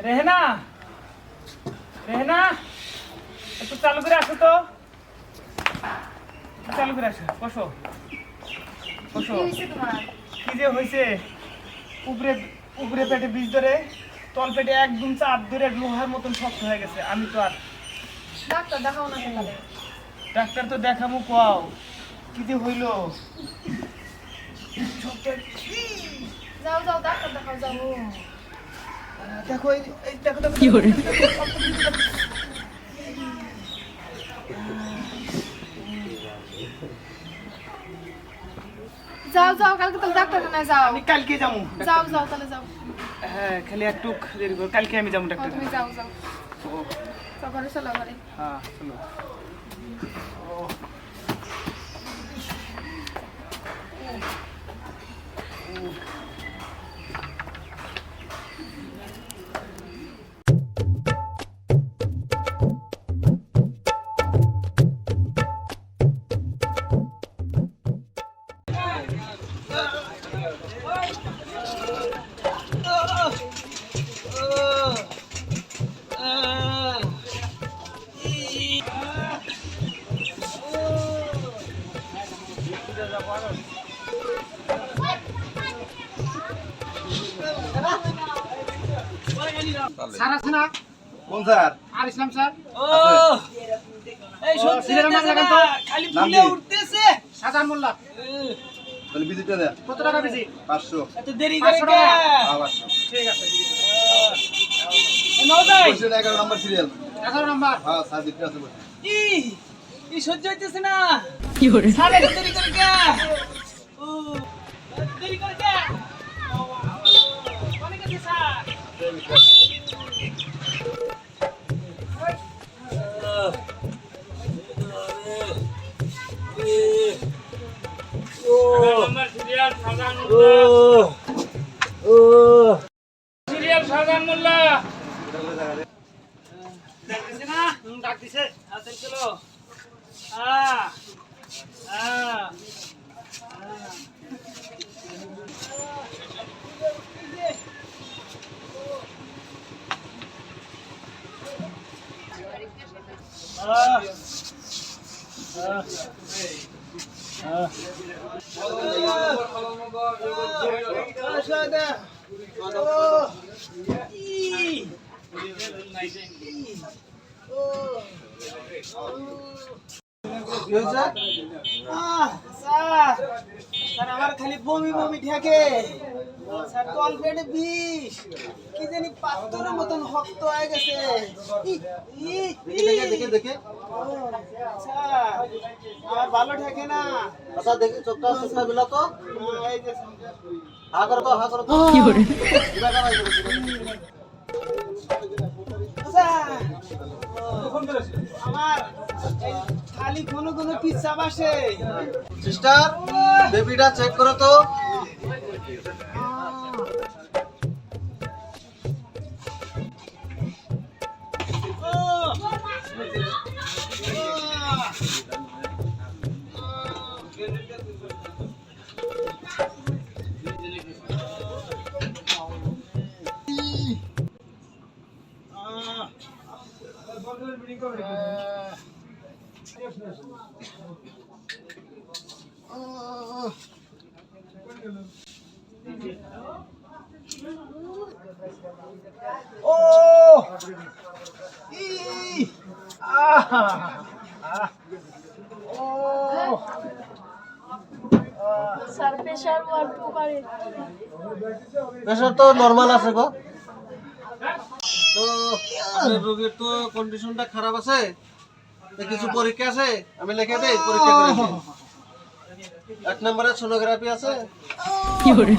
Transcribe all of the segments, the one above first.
রেহনা রেহনা একটু চালু করে আসো তো, চালু করে আসো। বসো বসো। কি যে হয়েছে, উপরে উপরে পেটে বীজ ধরে, তল পেটে একদম চাপ ধরে লোহার মতন শক্ত হয়ে গেছে। আমি তো আর ডাক্তার দেখাও না কেন? ডাক্তার তো দেখামু, কও কি যে হইল। যাও যাও ডাক্তার দেখাও যাও। দেখো এই দেখো দেখো কি করে যাও যাও কালকে তাহলে ডাক্তারখানায় যাও। আমি কালকে যাবো। যাও যাও তাহলে যাও। হ্যাঁ খালি একটু দেরি করো, কালকে আমি যাবো ডাক্তার। তুমি যাও যাও। তো ঘরে চলো ঘরে। হ্যাঁ চলো। স্যার আছে না? কোন স্যার? আর ইসলাম স্যার। ও এই শুনতে না, খালি ফুলে উঠতেছে। শাহজাহান মোল্লা। তাহলে ভিজিটটা দেন। কত টাকা বেশি? 500। এত দেরি করে কে? আবার ঠিক আছে। নাও যাই। 11 নাম্বার সিরিয়াল। 11 নাম্বার। হ্যাঁ স্যার দিতে আছে বসে। ই সহ্য হইতেছে না। কি করে স্যার এত দেরি করে কে? ও দেরি করে কে? অনেক আছে স্যার। সিরিয়াল শাহজাহান মোল্লা ডাকতেছে না? ডাক দিছে। আচ্ছা চলো। স্যার আমার খালি বমি বমি ঠেকে। স্যার তল পেটে বিষ, কি জানি পাথরের মতন শক্ত হয়ে গেছে। দেখে দেখে। স্যার আমার ভালো ঠেকে না। আচ্ছা দেখি চোখটা বিলা তো। এই যে হা করো তো, হা করো তো। কি করে আমার এই খালি কোনো কোনো পিচ্ছাপ আসে। সিস্টার বেবিটা চেক করো তো। ও ই স্যার প্রেসার ওয়ার্ড করে। প্রেসার তো নরমাল আছে গো। তো আপনার রোগীর তো কন্ডিশনটা খারাপ আছে, তো কিছু পরীক্ষা আছে আমি লিখে দেই, পরীক্ষা করে দিন। 1 নম্বরে সোনোগ্রাফি আছে, কি করে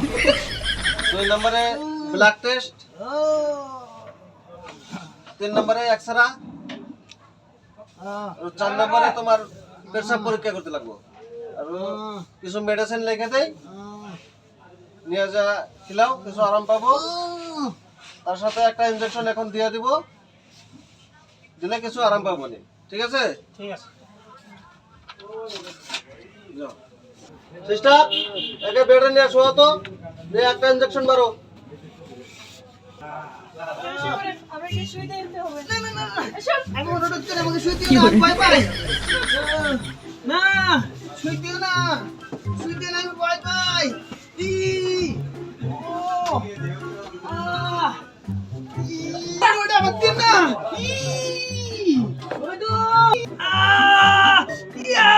2 নম্বরে ব্লাড টেস্ট, 3 নম্বরে এক্সরা, আর 4 নম্বরে তোমার পেশাব পরীক্ষা করতে লাগবে। আর কিছু মেডিসিন লিখে দেই, নিয়ে যা খিলাও, কিছু আরাম পাবো। তার সাথে একটা ইনজেকশন এখন দিয়ে দিব, দিলে কিছু আরাম পাবো নি। ঠিক আছে? ঠিক আছে। সিস্টার একে বেডে নিয়ে শোয়া তো, দিয়ে একটা ইনজেকশন মারো। আপনাকে শুইতে দিতে হবে না না না এসব আমি ওটা করতে আমাকে শুইতে দিও না ভয় পাই না শুইতে না শুইতে না আমি ভয় পাই ই ও ওটা আমার দিন না ই ওটা ইয়া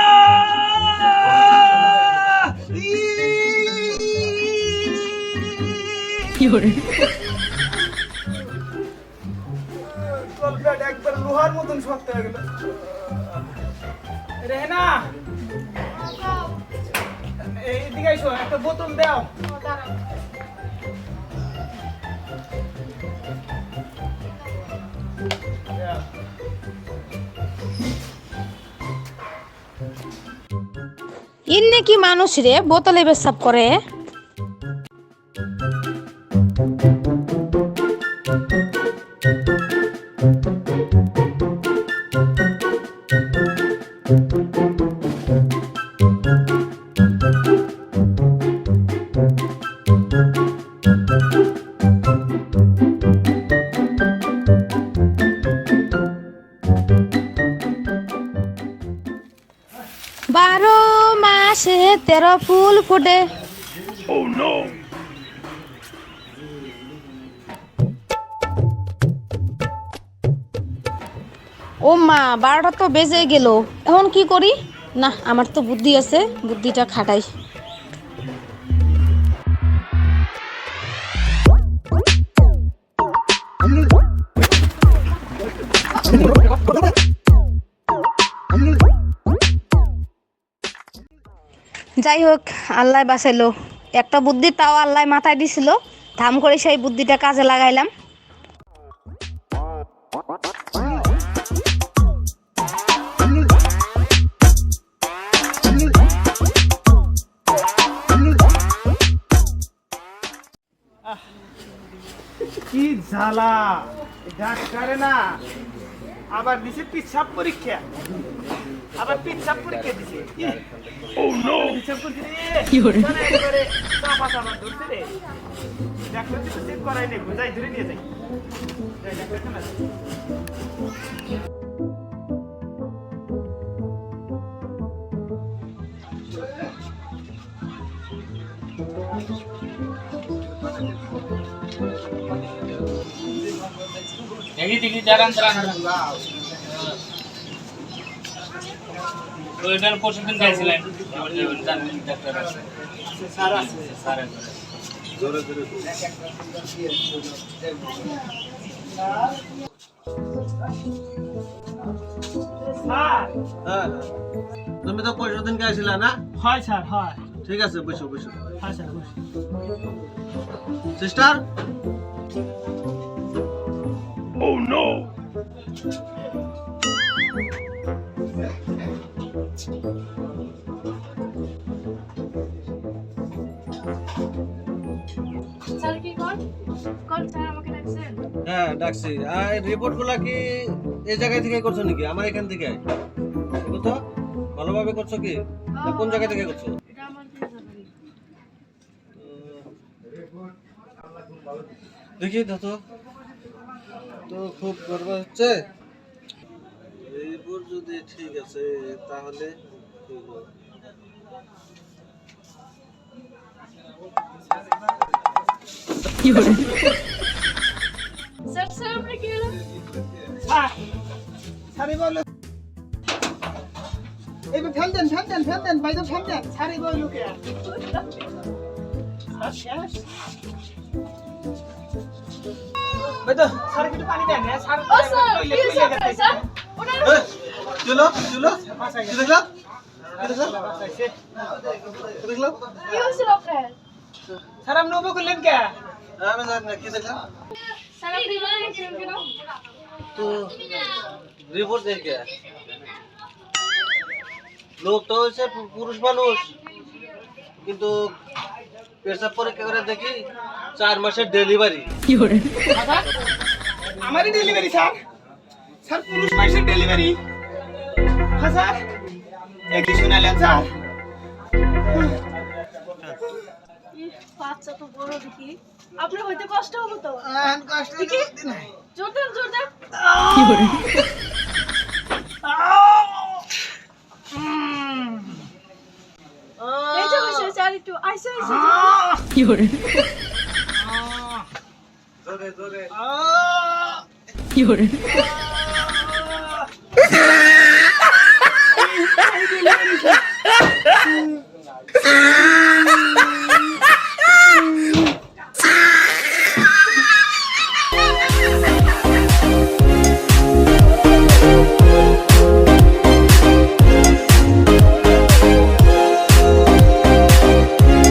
Fiore. তলপেট একবার লোহার মতন শক্ত হয়ে গেল রেহেনা এইদিকে এসো একটা বোতল দাও দাঁড়াও ইন্নে কি মানুষ রে বোতলে পেশাব করে বারো মাসে 13 ফুল ফোটে ও মা 12টা তো বেজে গেল এখন কি করি না আমার তো বুদ্ধি আছে বুদ্ধিটা খাটাই যাই হোক আল্লাহ বাঁচাইলো একটা বুদ্ধি তাও আল্লাহ মাথায় দিছিল ধাম করে সেই বুদ্ধিটা কাজে লাগাইলাম কি জ্বালা ডাক্তারে না আবার দিছে পিচ্ছাপ পরীক্ষা আবার পিচ্ছাপ পরীক্ষা দিছে ও নো পিচ্ছাপ করতে Fiore. একবারে চাপা চাপা ধরছে রে ডাক্তার তো চেক করাই নেই যাই ধরে নিয়ে যাই যাই ডাক্তার কেন আছে দেখি জারান তো এটার পরশুদিন গাইছিলেন ডাক্তার আছে স্যার আছে স্যার আছে জোরে জোরে স্যার হ্যাঁ তুমি তো পরশু দিন গাইছিলা না হয় স্যার হয় ঠিক আছে বসো বসো হয় স্যার বসুন। সিস্টার স্যার কি কোন স্যার আমাকে ডাকছেন হ্যাঁ ডাকছি আর রিপোর্ট গুলা কি এই জায়গা থেকে করছো নাকি আমার এখান থেকে দেখো তো ভালোভাবে করছো কি না কোন জায়গা থেকে করছো এটা আমার দিয়ে যাবেন দেখি তো তো খুব গর্ব হচ্ছে রিপোর্ট যদি ঠিক আছে তাহলে ঠিক হবে। Fiore. স্যার স্যার আপনি কি হলো স্যার স্যার বলো এইবার ফেল দেন বাইরে ফেল দেন স্যার বলো লোকে স্যার শেষ বেটো স্যার একটু পানি দেন হ্যাঁ স্যার ও স্যার কি হয়েছে আপনার স্যার ওনার এই, চলো চলো কি দেখলাম কি দেখলাম কি হয়েছিল আপনার স্যার আপনি ওপো করলেন কে আমি জানি না কি দেখলাম স্যার আপনি বলছেন কেন তো রিপোর্ট দেখে লোকটা হচ্ছে পুরুষ মানুষ কিন্তু পেশাব পরীক্ষা করে দেখি 4 মাসের ডেলিভারি Fiore. আমারই ডেলিভারি স্যার স্যার পুরুষ মানুষের ডেলিভারি হ্যাঁ স্যার একই শুনালেন স্যার বাচ্চা তো বড় দেখি আপনার হইতে কষ্ট হবে তো কষ্ট দেখি জোর দেন কি hore এই যে হইছে চার একটু আইসে আইসে কি hore জোরে জোরে কি hore